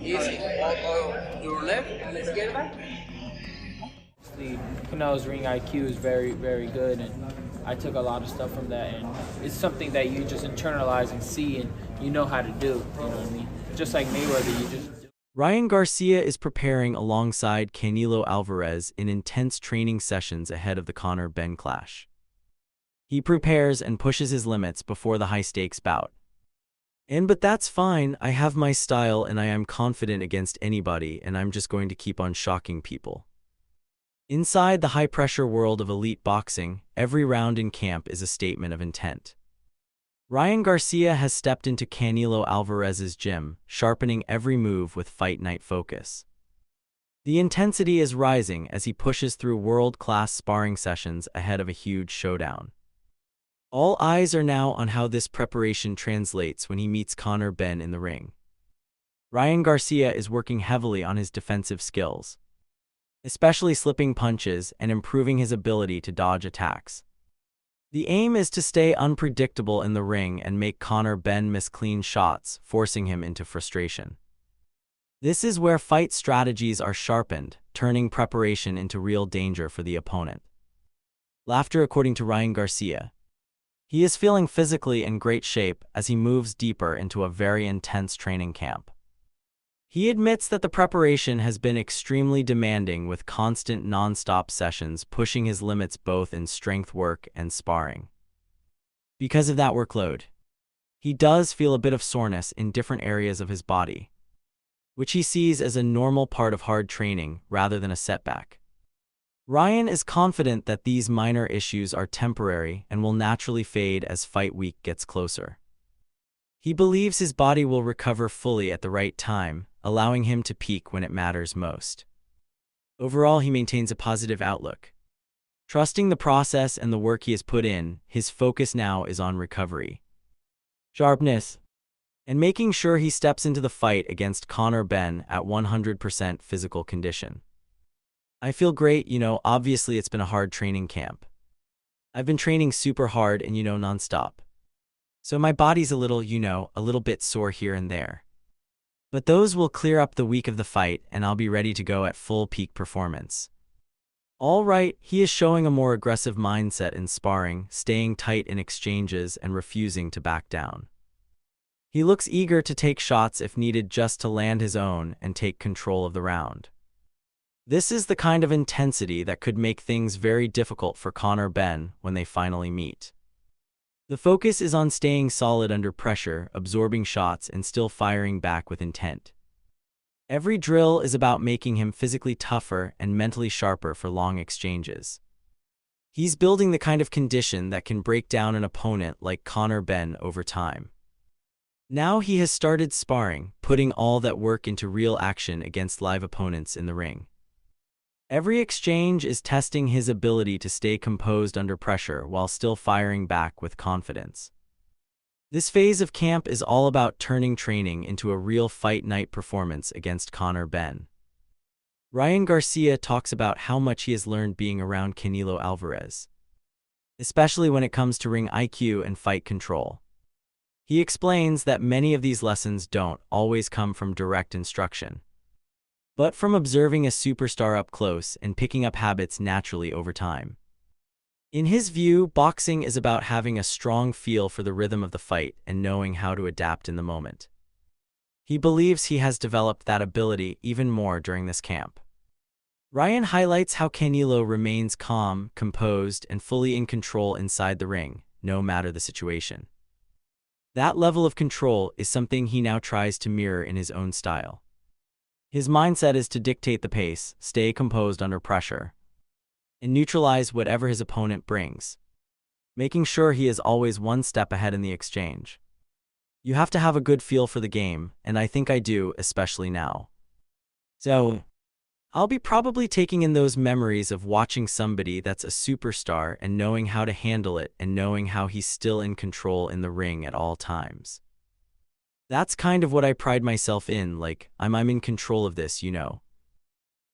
Easy. Your left, a la izquierda. Canelo's ring IQ is very, very good, and I took a lot of stuff from that, and it's something that you just internalize and see, and you know how to do. You know what I mean? Just like Mayweather, you just. Ryan Garcia is preparing alongside Canelo Alvarez in intense training sessions ahead of the Conor-Benn clash. He prepares and pushes his limits before the high-stakes bout. But that's fine. I have my style and I am confident against anybody, and I'm just going to keep on shocking people. Inside the high-pressure world of elite boxing, every round in camp is a statement of intent. Ryan Garcia has stepped into Canelo Alvarez's gym, sharpening every move with fight night focus. The intensity is rising as he pushes through world-class sparring sessions ahead of a huge showdown. All eyes are now on how this preparation translates when he meets Conor-Benn in the ring. Ryan Garcia is working heavily on his defensive skills, especially slipping punches and improving his ability to dodge attacks. The aim is to stay unpredictable in the ring and make Conor-Benn miss clean shots, forcing him into frustration. This is where fight strategies are sharpened, turning preparation into real danger for the opponent. Laughter. According to Ryan Garcia, he is feeling physically in great shape as he moves deeper into a very intense training camp. He admits that the preparation has been extremely demanding, with constant non-stop sessions pushing his limits both in strength work and sparring. Because of that workload, he does feel a bit of soreness in different areas of his body, which he sees as a normal part of hard training rather than a setback. Ryan is confident that these minor issues are temporary and will naturally fade as fight week gets closer. He believes his body will recover fully at the right time, allowing him to peak when it matters most. Overall, he maintains a positive outlook. Trusting the process and the work he has put in, his focus now is on recovery, sharpness, and making sure he steps into the fight against Conor-Benn at 100% physical condition. I feel great, obviously it's been a hard training camp. I've been training super hard and nonstop. So my body's a little bit sore here and there. But those will clear up the week of the fight, and I'll be ready to go at full peak performance. All right, he is showing a more aggressive mindset in sparring, staying tight in exchanges and refusing to back down. He looks eager to take shots if needed, just to land his own and take control of the round. This is the kind of intensity that could make things very difficult for Conor-Benn when they finally meet. The focus is on staying solid under pressure, absorbing shots, and still firing back with intent. Every drill is about making him physically tougher and mentally sharper for long exchanges. He's building the kind of condition that can break down an opponent like Conor-Benn over time. Now he has started sparring, putting all that work into real action against live opponents in the ring. Every exchange is testing his ability to stay composed under pressure while still firing back with confidence. This phase of camp is all about turning training into a real fight night performance against Conor-Benn. Ryan Garcia talks about how much he has learned being around Canelo Alvarez, especially when it comes to ring IQ and fight control. He explains that many of these lessons don't always come from direct instruction, but from observing a superstar up close and picking up habits naturally over time. In his view, boxing is about having a strong feel for the rhythm of the fight and knowing how to adapt in the moment. He believes he has developed that ability even more during this camp. Ryan highlights how Canelo remains calm, composed, and fully in control inside the ring, no matter the situation. That level of control is something he now tries to mirror in his own style. His mindset is to dictate the pace, stay composed under pressure, and neutralize whatever his opponent brings, making sure he is always one step ahead in the exchange. You have to have a good feel for the game, and I think I do, especially now. So, I'll be probably taking in those memories of watching somebody that's a superstar and knowing how to handle it and knowing how he's still in control in the ring at all times. That's kind of what I pride myself in, like, I'm in control of this, you know.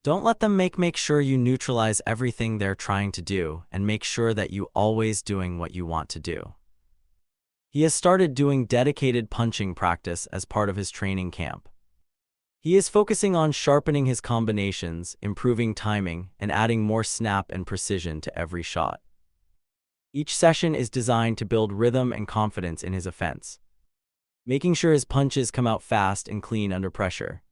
Don't let them make sure you neutralize everything they're trying to do and make sure that you always doing what you want to do. He has started doing dedicated punching practice as part of his training camp. He is focusing on sharpening his combinations, improving timing, and adding more snap and precision to every shot. Each session is designed to build rhythm and confidence in his offense, making sure his punches come out fast and clean under pressure.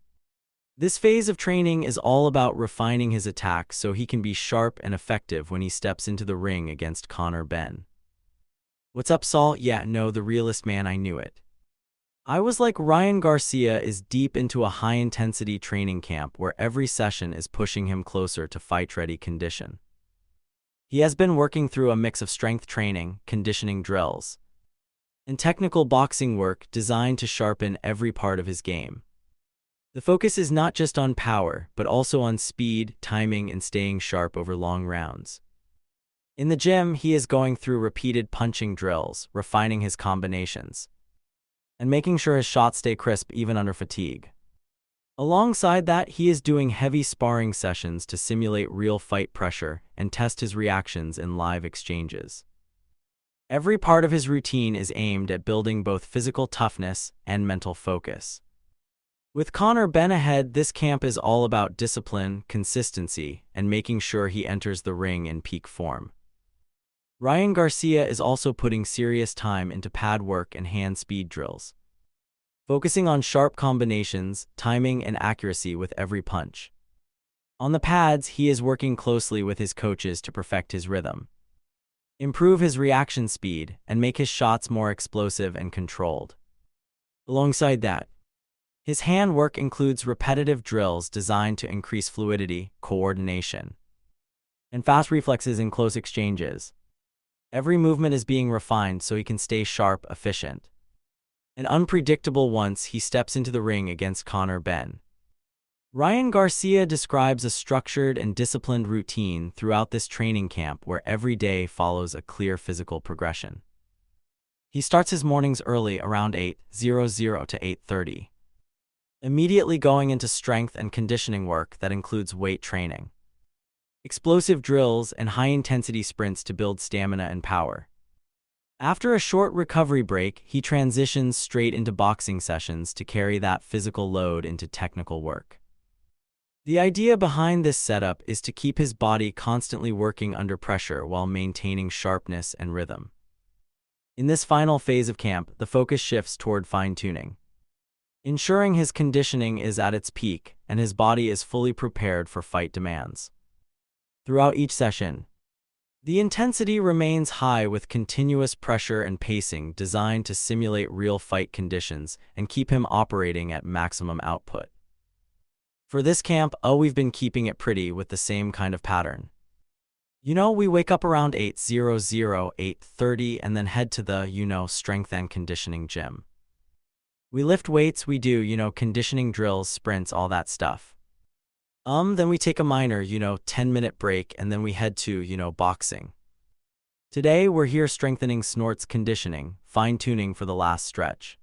This phase of training is all about refining his attack so he can be sharp and effective when he steps into the ring against Conor Benn. What's up, Saul? Yeah, no, the realest man, I knew it. I was like, Ryan Garcia is deep into a high-intensity training camp where every session is pushing him closer to fight-ready condition. He has been working through a mix of strength training, conditioning drills, and technical boxing work designed to sharpen every part of his game. The focus is not just on power, but also on speed, timing, and staying sharp over long rounds. In the gym, he is going through repeated punching drills, refining his combinations, and making sure his shots stay crisp even under fatigue. Alongside that, he is doing heavy sparring sessions to simulate real fight pressure and test his reactions in live exchanges. Every part of his routine is aimed at building both physical toughness and mental focus. With Conor Benn ahead, this camp is all about discipline, consistency, and making sure he enters the ring in peak form. Ryan Garcia is also putting serious time into pad work and hand speed drills, focusing on sharp combinations, timing, and accuracy with every punch. On the pads, he is working closely with his coaches to perfect his rhythm, improve his reaction speed, and make his shots more explosive and controlled. Alongside that, his hand work includes repetitive drills designed to increase fluidity, coordination, and fast reflexes in close exchanges. Every movement is being refined so he can stay sharp, efficient, and unpredictable once he steps into the ring against Conor Benn. Ryan Garcia describes a structured and disciplined routine throughout this training camp where every day follows a clear physical progression. He starts his mornings early around 8:00 to 8:30, immediately going into strength and conditioning work that includes weight training, explosive drills, and high-intensity sprints to build stamina and power. After a short recovery break, he transitions straight into boxing sessions to carry that physical load into technical work. The idea behind this setup is to keep his body constantly working under pressure while maintaining sharpness and rhythm. In this final phase of camp, the focus shifts toward fine-tuning, ensuring his conditioning is at its peak and his body is fully prepared for fight demands. Throughout each session, the intensity remains high with continuous pressure and pacing designed to simulate real fight conditions and keep him operating at maximum output. For this camp, we've been keeping it pretty with the same kind of pattern. You know, we wake up around 8:00, 8:30 and then head to the, strength and conditioning gym. We lift weights, we do, conditioning drills, sprints, all that stuff. Then we take a minor, 10-minute break and then we head to, boxing. Today we're here strengthening snorts, conditioning, fine-tuning for the last stretch.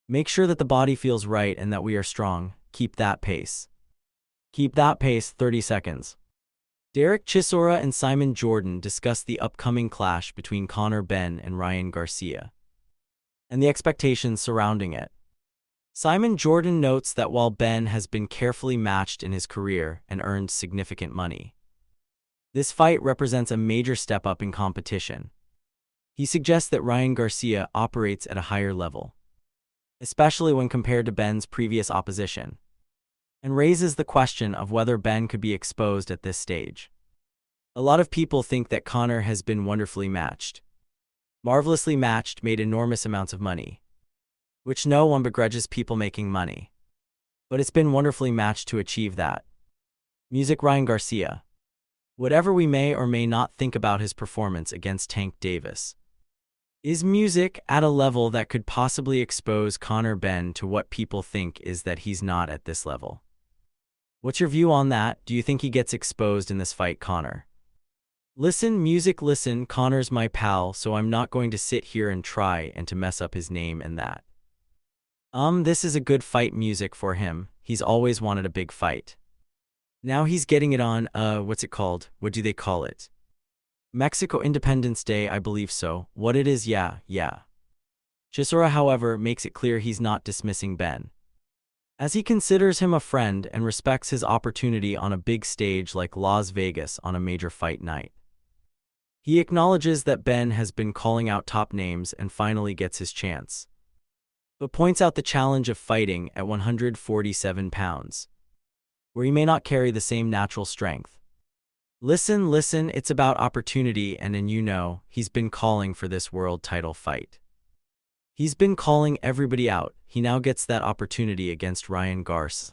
Make sure that the body feels right and that we are strong. Keep that pace. Keep that pace, 30 seconds. Derek Chisora and Simon Jordan discuss the upcoming clash between Conor Benn and Ryan Garcia, and the expectations surrounding it. Simon Jordan notes that while Benn has been carefully matched in his career and earned significant money, this fight represents a major step up in competition. He suggests that Ryan Garcia operates at a higher level, especially when compared to Benn's previous opposition, and raises the question of whether Benn could be exposed at this stage. A lot of people think that Conor has been wonderfully matched, marvelously matched, made enormous amounts of money, which no one begrudges people making money. But it's been wonderfully matched to achieve that. Music Ryan Garcia. Whatever we may or may not think about his performance against Tank Davis, is music at a level that could possibly expose Conor Benn to what people think is that he's not at this level. What's your view on that? Do you think he gets exposed in this fight, Conor? Listen, music, listen, Conor's my pal, so I'm not going to sit here and try and to mess up his name and that. This is a good fight music for him. He's always wanted a big fight. Now he's getting it on, what's it called? What do they call it? Mexico Independence Day, I believe so. What it is, yeah. Chisora, however, makes it clear he's not dismissing Benn, as he considers him a friend and respects his opportunity on a big stage like Las Vegas on a major fight night. He acknowledges that Benn has been calling out top names and finally gets his chance, but points out the challenge of fighting at 147 pounds, where he may not carry the same natural strength. Listen, it's about opportunity, and he's been calling for this world title fight. He's been calling everybody out. He now gets that opportunity against Garcia.